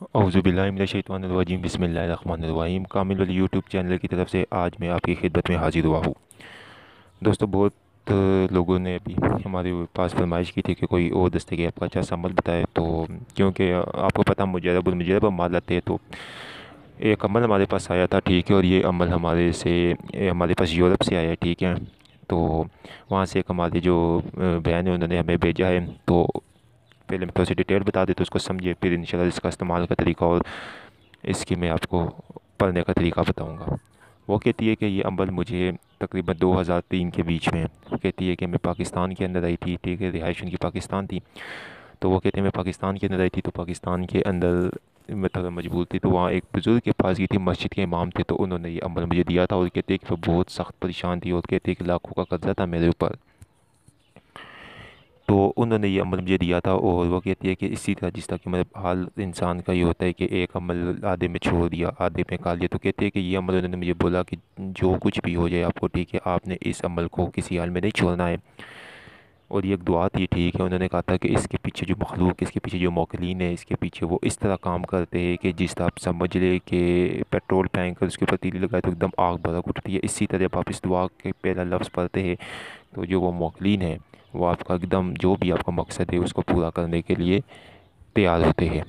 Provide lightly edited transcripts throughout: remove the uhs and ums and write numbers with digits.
औज़ुबिल्लाहि बिस्मिल्लाहिर्रहमानिर्रहीम। कामिल वली YouTube channel की तरफ से आज मैं आपकी खिदमत में हाजिर हुआ हूँ। दोस्तों, बहुत लोगों ने अभी हमारे पास फरमाइश की थी कि कोई और दस्तगीर का अच्छा सा अमल बताए, तो क्योंकि आपको पता मुजरब अमाल आते हैं, तो एक अमल हमारे पास आया था, ठीक है। और ये अमल हमारे पास यूरोप से आया है, ठीक है। तो वहाँ से एक हमारे जो बहन है उन्होंने हमें भेजा है। तो पहले मैं थोड़ी सी डिटेल बता देता हूँ, उसको समझिए, फिर इंशाल्लाह इसका इस्तेमाल का तरीका और इसकी मैं आपको पढ़ने का तरीका बताऊंगा। वो कहती है कि ये अमल मुझे तकरीबन 2003 के बीच में, वो कहती है कि मैं पाकिस्तान के अंदर आई थी, ठीक है। रिहाइश उनकी पाकिस्तान थी। तो वो कहते हैं मैं पाकिस्तान के अंदर आई थी, तो पाकिस्तान के अंदर मैं थोड़ा मजबूर थी, तो वहाँ एक बुज़ुर्ग के पास गई थी, मस्जिद के इमाम थे, तो उन्होंने ये अमल मुझे दिया था। और कहते हैं कि मैं बहुत सख्त परेशान थी, और कहते हैं कि लाखों का कर्जा था मेरे ऊपर। तो उन्होंने ये अमल मुझे दिया था। और वो कहती है कि इसी तरह जिस तरह कि मतलब हाल इंसान का ये होता है कि एक अमल आधे में छोड़ दिया, आधे में खा लिया, तो कहते हैं कि ये अमल उन्होंने मुझे बोला कि जो कुछ भी हो जाए आपको, ठीक है, आपने इस अमल को किसी हाल में नहीं छोड़ना है। और ये एक दुआ थी, ठीक है। उन्होंने कहा था कि इसके पीछे जो मखलूक, इसके पीछे जो मौकलीन है, इसके पीछे वो इस तरह काम करते हैं कि जिस तरह आप समझ ले कि पेट्रोल फेंक कर उसके ऊपर तीली लगाए तो एकदम आग भड़क उठती है। इसी तरह जब आप इस दुआ के पहला लफ्ज़ पढ़ते हैं, तो जो वो मौकलीन है वो आपका एकदम जो भी आपका मकसद है उसको पूरा करने के लिए तैयार होते हैं।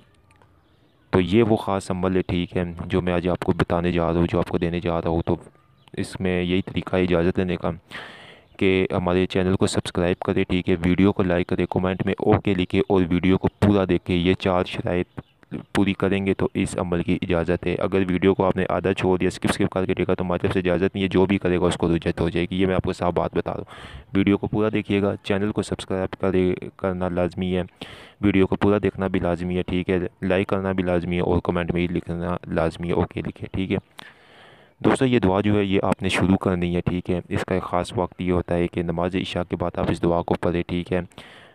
तो ये वो ख़ास अमल है, ठीक है, जो मैं आज आपको बताने जा रहा हूँ, जो आपको देने जा रहा हूँ। तो इसमें यही तरीका है इजाज़त लेने का कि हमारे चैनल को सब्सक्राइब करें, ठीक है, वीडियो को लाइक करें, कमेंट में ओके लिखें और वीडियो को पूरा देखें। ये 4 शराइत पूरी करेंगे तो इस अमल की इजाज़त है। अगर वीडियो को आपने आधा छोड़ दिया, स्किप करके देखा, तो हमारी तरफ से इजाज़त नहीं है, जो भी करेगा उसको रुजत हो जाएगी। ये मैं आपको साफ बात बता रहा हूँ। वीडियो को पूरा देखिएगा, चैनल को सब्सक्राइब करना लाजमी है, वीडियो को पूरा देखना भी लाजमी है, ठीक है, लाइक करना भी लाजमी है और कमेंट में ही लिखना लाजमी है, ओके लिखे, ठीक है। दोस्तों, ये दुआ जो है ये आपने शुरू करनी है, ठीक है। इसका एक ख़ास वक्त ये होता है कि नमाज इशा के बाद आप इस दुआ को पढ़ें, ठीक है।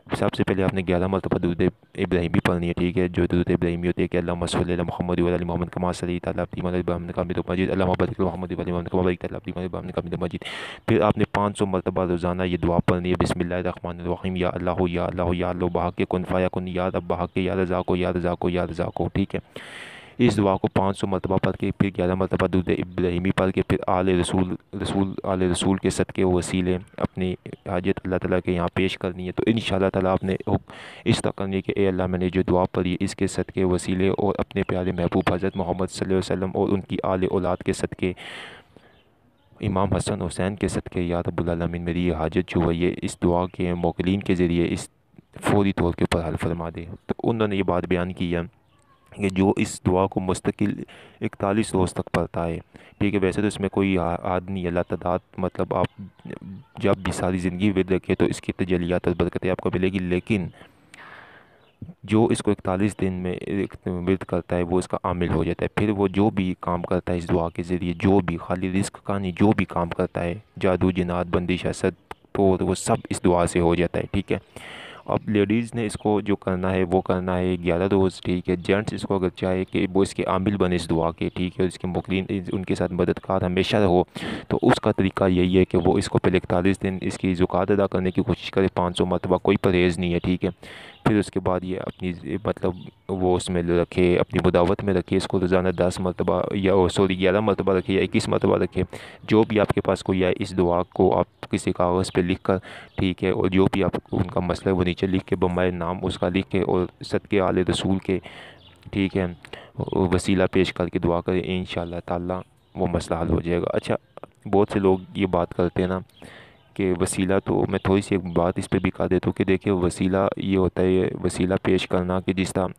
सबसे पहले आपने 11 मरतबा दुरूद इब्राहिमी पढ़नी है, ठीक है। जो दुरूद इब्राहिमी होती है कि अल्लाहुम्मा सल्लि अला मुहम्मद व अला आलि मुहम्मद कमा सल्लैता अला इब्राहीम इन्नका हमीदुम मजीद, अल्लाहुम्मा बारिक अला मुहम्मद व अला आलि मुहम्मद कमा बारकता अला इब्राहीम इन्नका हमीदुम मजीद। फिर आपने 500 मरतबा रोज़ाना ये दुआ पढ़नी है, बिस्मिल्लाहिर्रहमानिर्रहीम, या अल्लाह या अल्लाह या अल्लाह बहक़ कुन फ़यकुन, या रब बहक़ या रज़ाक़ या रज़ाक़ या रज़ाक़, ठीक है। इस दुआ को 500 मरतबा पढ़ के फिर 11 मरतबा दुरूद इब्राहिमी पढ़ के फिर आले रसूल के सदक़े वसीले अपनी हाजत अल्लाह ताला के यहाँ पेश करनी है। तो इंशाअल्लाह ताला आपने इस तरह करनी है कि ए अल्लाह, मैंने जो दुआ पढ़ी है इसके सदक़े वसीले और अपने प्यारे महबूब हज़रत मोहम्मद सल्लल्लाहु अलैहि वसल्लम और उनकी आले औलाद के सदक़े, इमाम हसन हुसैन के सदक़े, या रब्बुल आलमीन मेरी ये हाजत जो है ये इस दुआ के मौकलीन के ज़रिए इस फ़ौरी तौर के ऊपर हल फरमा दे। तो उन्होंने ये बात बयान की है कि जो इस दुआ को मुस्तकिल 41 रोज़ तक पढ़ता है, ठीक है। वैसे तो इसमें कोई आद नहीं, अल्लाह तादाद, मतलब आप जब भी सारी ज़िंदगी विर्द रखें तो इसकी तजलियात और बरकतें आपको मिलेगी। लेकिन जो इसको 41 दिन में विर्द करता है वो इसका आमिल हो जाता है। फिर वो जो भी काम करता है इस दुआ के ज़रिए, जो भी खाली रिस्क का नहीं, जो भी काम करता है, जादू जिनात बंदिश हसद, तो वो सब इस दुआ से हो जाता है, ठीक है। अब लेडीज़ ने इसको जो करना है वो करना है 11 रोज़, ठीक है। जेंट्स इसको अगर चाहे कि वो इसके आमिल बने इस दुआ के, ठीक है, और इसके मुकरीन उनके साथ मददगार हमेशा रहो, तो उसका तरीका यही है कि वो इसको पहले 41 दिन इसकी ज़ुकात अदा करने की कोशिश करे, 500 मरतबा, कोई परहेज़ नहीं है, ठीक है। फिर उसके बाद ये अपनी मतलब वो उसमें रखे, अपनी मुदावत में रखे, इसको रोज़ाना 10 मरतबा या सॉरी 11 मरतबा रखे या 21 मरतबा रखे, जो भी आपके पास कोई है। इस दुआ को आप किसी कागज़ पे लिख कर, ठीक है, और जो भी आप उनका मसला है वो नीचे लिख के बम्बाई नाम उसका लिख के और सदक़े आले रसूल के, ठीक है, वसीला पेश करके दुआ करें, इंशाअल्लाह ताला वो मसला हल हो जाएगा। अच्छा, बहुत से लोग ये बात करते हैं ना कि वसीला, तो मैं थोड़ी सी एक बात इस पे भी कह देता हूँ कि देखिए वसीला ये होता है, वसीला पेश करना कि जिस तरह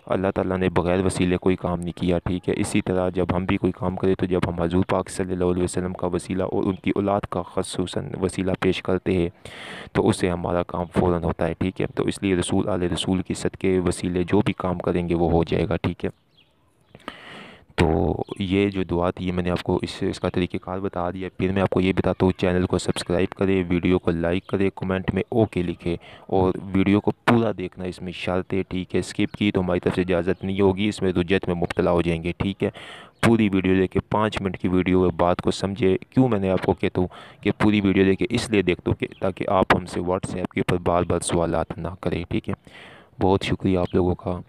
अल्लाह ताला ने बग़ैर वसीले कोई काम नहीं किया, ठीक है। इसी तरह जब हम भी कोई काम करें तो जब हम हज़ूर पाक सल्लल्लाहु अलैहि वसल्लम का वसीला और उनकी औलाद का ख़ुसूसन वसीला पेश करते हैं तो उससे हमारा काम फ़ौरन होता है, ठीक है। तो इसलिए रसूल आले रसूल की सदक़े वसीले जो भी काम करेंगे वो हो जाएगा, ठीक है। तो ये जो दुआ थी मैंने आपको इसका तरीक़ेकार बता दिया। फिर मैं आपको ये बताता हूँ, चैनल को सब्सक्राइब करें, वीडियो को लाइक करें, कमेंट में ओके लिखें और वीडियो को पूरा देखना, इसमें शर्त है, ठीक है। स्किप की तो हमारी तरफ से इजाज़त नहीं होगी, इसमें रुजत में मुब्तला हो जाएंगे, ठीक है। पूरी वीडियो देखे, 5 मिनट की वीडियो है, बात को समझे। क्यों मैंने आपको कहता हूँ कि पूरी वीडियो देखे, इसलिए देखता हूँ कि ताकि आप हमसे व्हाट्सएप के ऊपर बार बार सवालात ना करें, ठीक है। बहुत शुक्रिया आप लोगों का।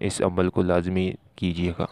اس عمل کو لازمی کیجیے گا۔